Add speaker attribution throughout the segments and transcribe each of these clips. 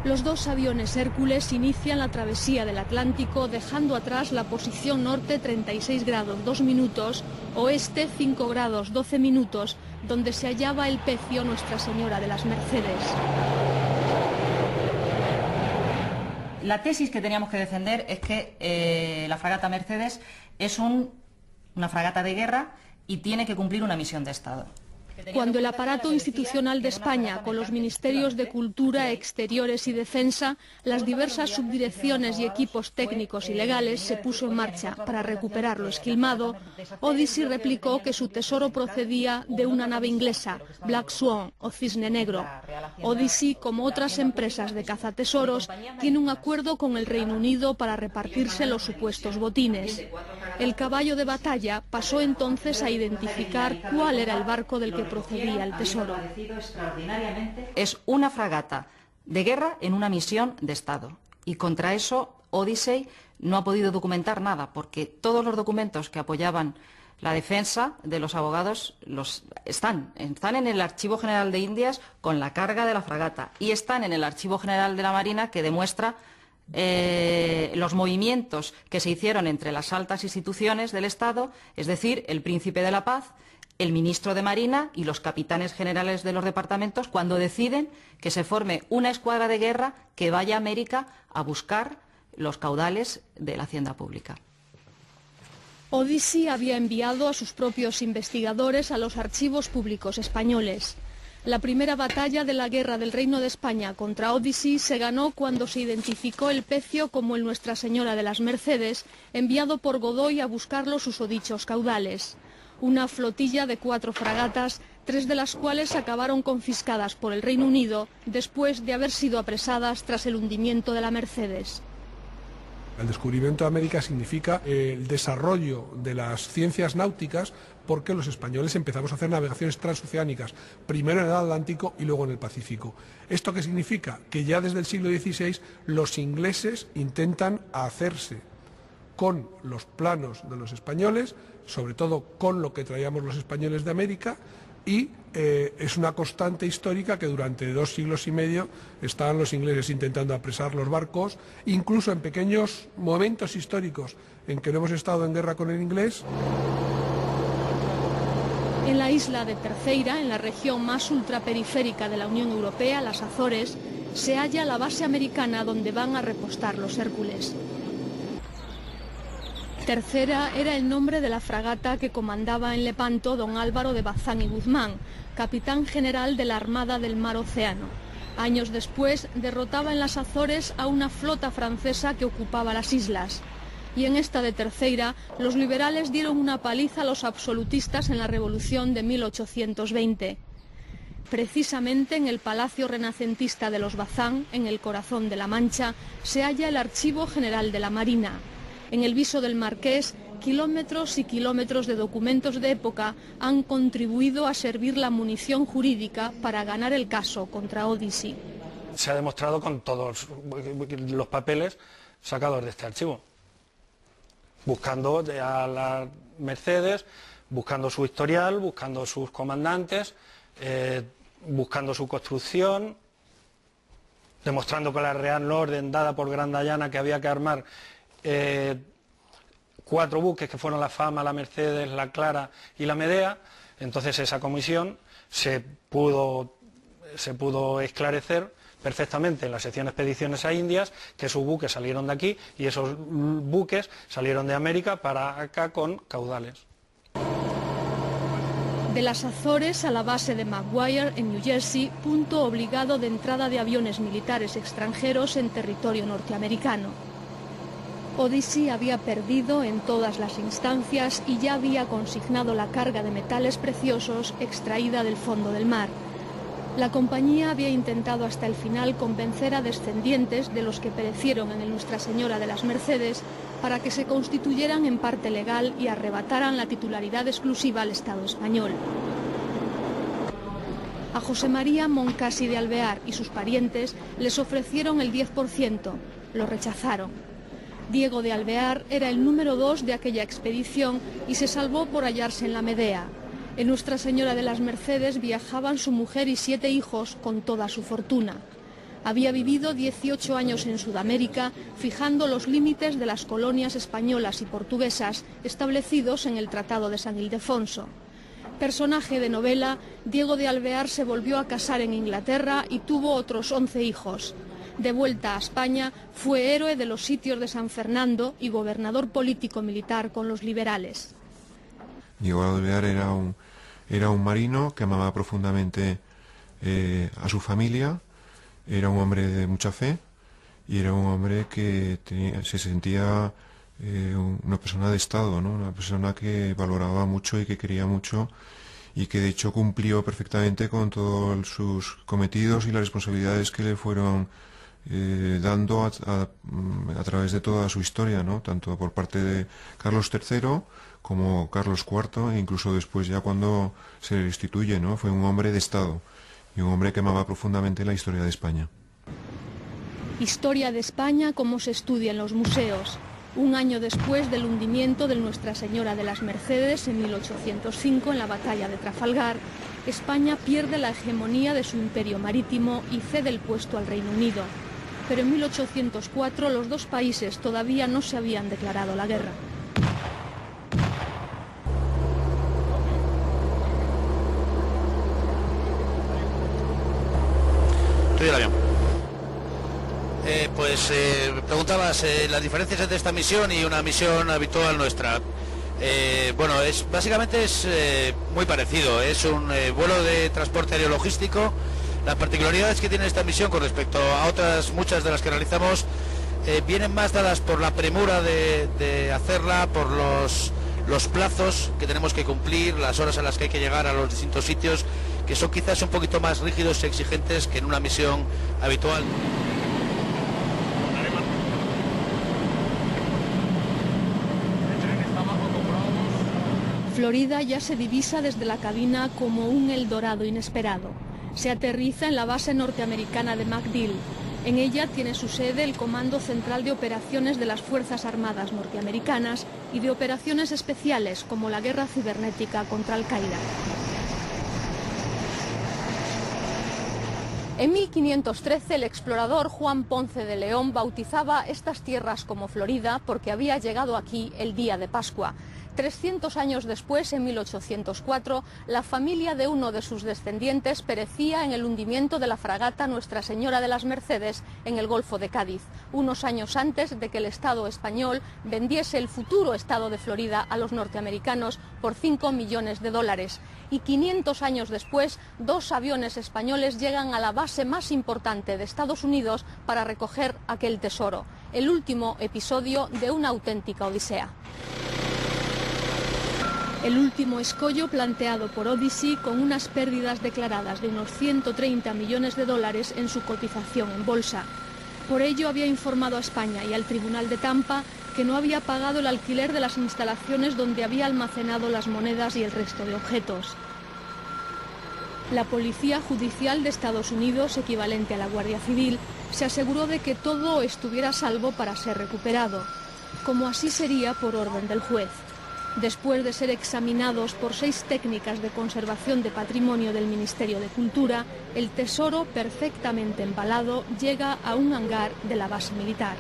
Speaker 1: Los dos aviones Hércules inician la travesía del Atlántico dejando atrás la posición norte 36 grados 2 minutos, oeste 5 grados 12 minutos, donde se hallaba el pecio Nuestra Señora de las Mercedes.
Speaker 2: La tesis que teníamos que defender es que la fragata Mercedes es una fragata de guerra y tiene que cumplir una misión de Estado.
Speaker 1: Cuando el aparato institucional de España, con los ministerios de Cultura, Exteriores y Defensa, las diversas subdirecciones y equipos técnicos y legales, se puso en marcha para recuperar lo esquilmado, Odyssey replicó que su tesoro procedía de una nave inglesa, Black Swan o Cisne Negro. Odyssey, como otras empresas de cazatesoros, tiene un acuerdo con el Reino Unido para repartirse los supuestos botines. El caballo de batalla pasó entonces a identificar cuál era el barco del que procedía el tesoro.
Speaker 2: Es una fragata de guerra en una misión de Estado. Y contra eso Odyssey no ha podido documentar nada, porque todos los documentos que apoyaban la defensa de los abogados están en el Archivo General de Indias con la carga de la fragata y están en el Archivo General de la Marina, que demuestra los movimientos que se hicieron entre las altas instituciones del Estado, es decir, el Príncipe de la Paz, el ministro de Marina y los capitanes generales de los departamentos, cuando deciden que se forme una escuadra de guerra que vaya a América a buscar los caudales de la hacienda pública.
Speaker 1: Odyssey había enviado a sus propios investigadores a los archivos públicos españoles. La primera batalla de la guerra del Reino de España contra Odyssey se ganó cuando se identificó el pecio como el Nuestra Señora de las Mercedes, enviado por Godoy a buscar los susodichos caudales. Una flotilla de 4 fragatas, 3 de las cuales acabaron confiscadas por el Reino Unido después de haber sido apresadas tras el hundimiento de la Mercedes.
Speaker 3: El descubrimiento de América significa el desarrollo de las ciencias náuticas, porque los españoles empezamos a hacer navegaciones transoceánicas, primero en el Atlántico y luego en el Pacífico. ¿Esto qué significa? Que ya desde el siglo XVI los ingleses intentan hacerse con los planos de los españoles, sobre todo con lo que traíamos los españoles de América, y es una constante histórica que durante 2 siglos y medio estaban los ingleses intentando apresar los barcos, incluso en pequeños momentos históricos en que no hemos estado en guerra con el inglés.
Speaker 1: En la isla de Terceira, en la región más ultraperiférica de la Unión Europea, las Azores, se halla la base americana donde van a repostar los Hércules. Tercera era el nombre de la fragata que comandaba en Lepanto don Álvaro de Bazán y Guzmán, capitán general de la Armada del Mar Océano. Años después derrotaba en las Azores a una flota francesa que ocupaba las islas. Y en esta de Terceira, los liberales dieron una paliza a los absolutistas en la Revolución de 1820. Precisamente en el Palacio Renacentista de los Bazán, en el corazón de la Mancha, se halla el Archivo General de la Marina. En el viso del Marqués, kilómetros y kilómetros de documentos de época han contribuido a servir la munición jurídica para ganar el caso contra Odyssey.
Speaker 4: Se ha demostrado con todos los papeles sacados de este archivo, buscando a las Mercedes, buscando su historial, buscando sus comandantes, buscando su construcción, demostrando con la Real Orden dada por Grandallana que había que armar 4 buques que fueron la Fama, la Mercedes, la Clara y la Medea. Entonces esa comisión se pudo esclarecer perfectamente en la sección Expediciones a Indias que esos buques salieron de aquí y esos buques salieron de América para acá con caudales.
Speaker 1: De las Azores a la base de Maguire, en New Jersey, punto obligado de entrada de aviones militares extranjeros en territorio norteamericano. Odyssey había perdido en todas las instancias y ya había consignado la carga de metales preciosos extraída del fondo del mar. La compañía había intentado hasta el final convencer a descendientes de los que perecieron en el Nuestra Señora de las Mercedes para que se constituyeran en parte legal y arrebataran la titularidad exclusiva al Estado español. A José María Moncasi de Alvear y sus parientes les ofrecieron el 10%, lo rechazaron. Diego de Alvear era el número 2 de aquella expedición y se salvó por hallarse en la Medea. En Nuestra Señora de las Mercedes viajaban su mujer y 7 hijos con toda su fortuna. Había vivido 18 años en Sudamérica, fijando los límites de las colonias españolas y portuguesas establecidos en el Tratado de San Ildefonso. Personaje de novela, Diego de Alvear se volvió a casar en Inglaterra y tuvo otros 11 hijos. De vuelta a España, fue héroe de los sitios de San Fernando y gobernador político-militar con los liberales.
Speaker 5: Diego de Alvear era un marino que amaba profundamente a su familia, era un hombre de mucha fe y era un hombre que se sentía una persona de Estado, ¿no? Una persona que valoraba mucho y que quería mucho y que de hecho cumplió perfectamente con todos sus cometidos y las responsabilidades que le fueron dando a través de toda su historia, ¿no? Tanto por parte de Carlos III como Carlos IV e incluso después ya cuando se le instituye, ¿no? Fue un hombre de Estado y un hombre que amaba profundamente la historia de España.
Speaker 1: Historia de España como se estudia en los museos. Un año después del hundimiento de Nuestra Señora de las Mercedes en 1805 en la batalla de Trafalgar, España pierde la hegemonía de su imperio marítimo y cede el puesto al Reino Unido. Pero en 1804 los dos países todavía no se habían declarado la guerra.
Speaker 6: Estoy el avión. Preguntabas las diferencias entre esta misión y una misión habitual nuestra. Bueno, básicamente es muy parecido. Es un vuelo de transporte aéreo logístico. Las particularidades que tiene esta misión con respecto a otras muchas de las que realizamos vienen más dadas por la premura de hacerla, por los plazos que tenemos que cumplir, las horas a las que hay que llegar a los distintos sitios, que son quizás un poquito más rígidos y exigentes que en una misión habitual.
Speaker 1: Florida ya se divisa desde la cabina como un Eldorado inesperado. Se aterriza en la base norteamericana de MacDill. En ella tiene su sede el Comando Central de Operaciones de las Fuerzas Armadas norteamericanas y de operaciones especiales como la guerra cibernética contra Al-Qaeda. En 1513 el explorador Juan Ponce de León bautizaba estas tierras como Florida porque había llegado aquí el día de Pascua. 300 años después, en 1804, la familia de uno de sus descendientes perecía en el hundimiento de la fragata Nuestra Señora de las Mercedes en el Golfo de Cádiz, unos años antes de que el Estado español vendiese el futuro Estado de Florida a los norteamericanos por $5 millones. Y 500 años después, dos aviones españoles llegan a la base más importante de Estados Unidos para recoger aquel tesoro, el último episodio de una auténtica odisea. El último escollo planteado por Odyssey con unas pérdidas declaradas de unos $130 millones en su cotización en bolsa. Por ello había informado a España y al Tribunal de Tampa que no había pagado el alquiler de las instalaciones donde había almacenado las monedas y el resto de objetos. La Policía Judicial de Estados Unidos, equivalente a la Guardia Civil, se aseguró de que todo estuviera a salvo para ser recuperado, como así sería por orden del juez. Después de ser examinados por 6 técnicas de conservación de patrimonio del Ministerio de Cultura, el tesoro perfectamente empalado llega a un hangar de la base militar.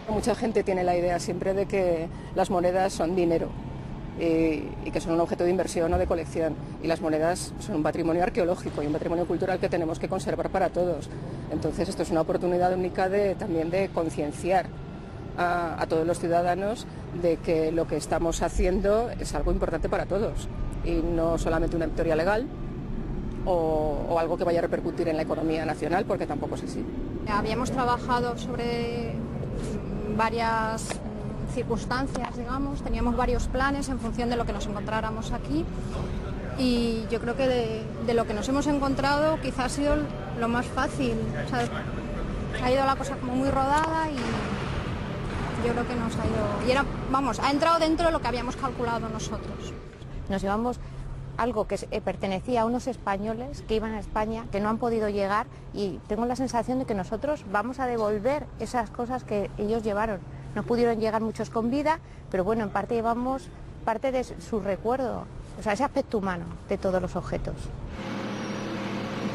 Speaker 7: Mucha gente tiene la idea siempre de que las monedas son dinero y que son un objeto de inversión o de colección, y las monedas son un patrimonio arqueológico y un patrimonio cultural que tenemos que conservar para todos. Entonces esto es una oportunidad única también de concienciar a todos los ciudadanos de que lo que estamos haciendo es algo importante para todos y no solamente una victoria legal o algo que vaya a repercutir en la economía nacional, porque tampoco es así.
Speaker 8: Habíamos trabajado sobre varias circunstancias, digamos, teníamos varios planes en función de lo que nos encontráramos aquí, y yo creo que de lo que nos hemos encontrado quizás ha sido lo más fácil, ¿sabes? Ha ido la cosa como muy rodada y yo creo que nos ha ido, y era, vamos, ha entrado dentro de lo que habíamos calculado nosotros.
Speaker 9: Nos llevamos algo que pertenecía a unos españoles que iban a España, que no han podido llegar, y tengo la sensación de que nosotros vamos a devolver esas cosas que ellos llevaron. No pudieron llegar muchos con vida, pero bueno, en parte llevamos parte de su recuerdo, o sea, ese aspecto humano de todos los objetos.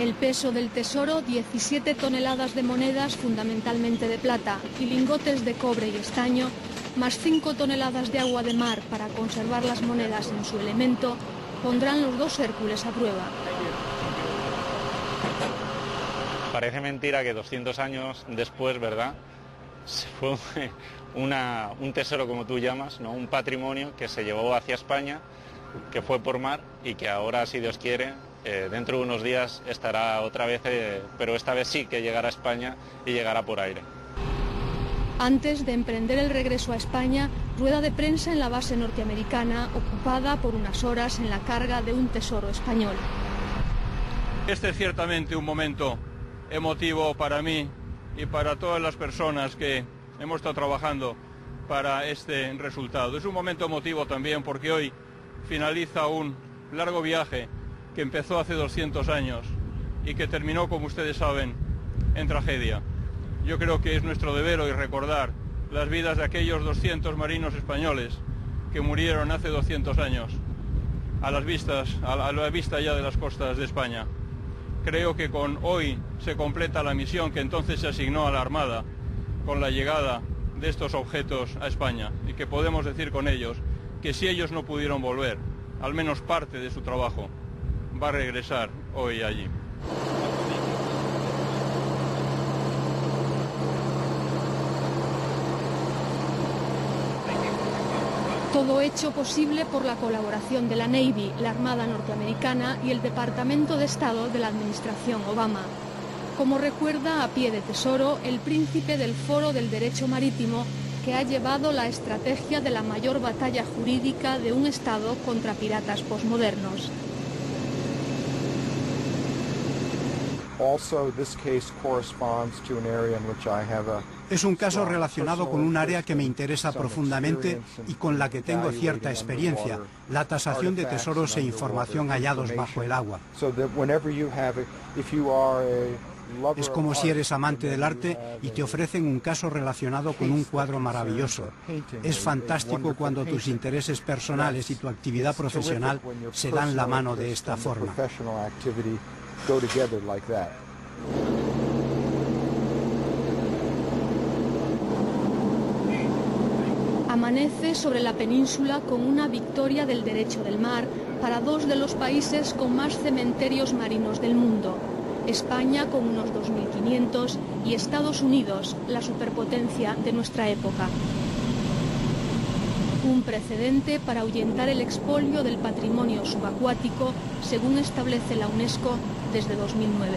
Speaker 1: El peso del tesoro, 17 toneladas de monedas, fundamentalmente de plata, y lingotes de cobre y estaño, más 5 toneladas de agua de mar para conservar las monedas en su elemento, pondrán los dos Hércules a prueba.
Speaker 10: Parece mentira que 200 años después, ¿verdad?, fue un tesoro, como tú llamas, ¿no?, un patrimonio que se llevó hacia España, que fue por mar y que ahora, si Dios quiere, dentro de unos días estará otra vez, pero esta vez sí que llegará a España y llegará por aire.
Speaker 1: Antes de emprender el regreso a España, rueda de prensa en la base norteamericana, ocupada por unas horas en la carga de un tesoro español.
Speaker 11: Este es ciertamente un momento emotivo para mí y para todas las personas que hemos estado trabajando para este resultado. Es un momento emotivo también porque hoy finaliza un largo viaje que empezó hace 200 años y que terminó, como ustedes saben, en tragedia. Yo creo que es nuestro deber hoy recordar las vidas de aquellos 200 marinos españoles que murieron hace 200 años a la vista ya de las costas de España. Creo que con hoy se completa la misión que entonces se asignó a la Armada con la llegada de estos objetos a España y que podemos decir con ellos que si ellos no pudieron volver, al menos parte de su trabajo va a regresar hoy allí.
Speaker 1: Todo hecho posible por la colaboración de la Navy, la Armada norteamericana y el Departamento de Estado de la Administración Obama. Como recuerda a pie de tesoro el príncipe del Foro del Derecho Marítimo, que ha llevado la estrategia de la mayor batalla jurídica de un Estado contra piratas posmodernos.
Speaker 12: Es un caso relacionado con un área que me interesa profundamente y con la que tengo cierta experiencia, la tasación de tesoros e información hallados bajo el agua. Es como si eres amante del arte y te ofrecen un caso relacionado con un cuadro maravilloso. Es fantástico cuando tus intereses personales y tu actividad profesional se dan la mano de esta forma.
Speaker 1: Amanece sobre la península con una victoria del derecho del mar para dos de los países con más cementerios marinos del mundo. España con unos 2.500 y Estados Unidos, la superpotencia de nuestra época. Un precedente para ahuyentar el expolio del patrimonio subacuático, según establece la UNESCO desde 2009.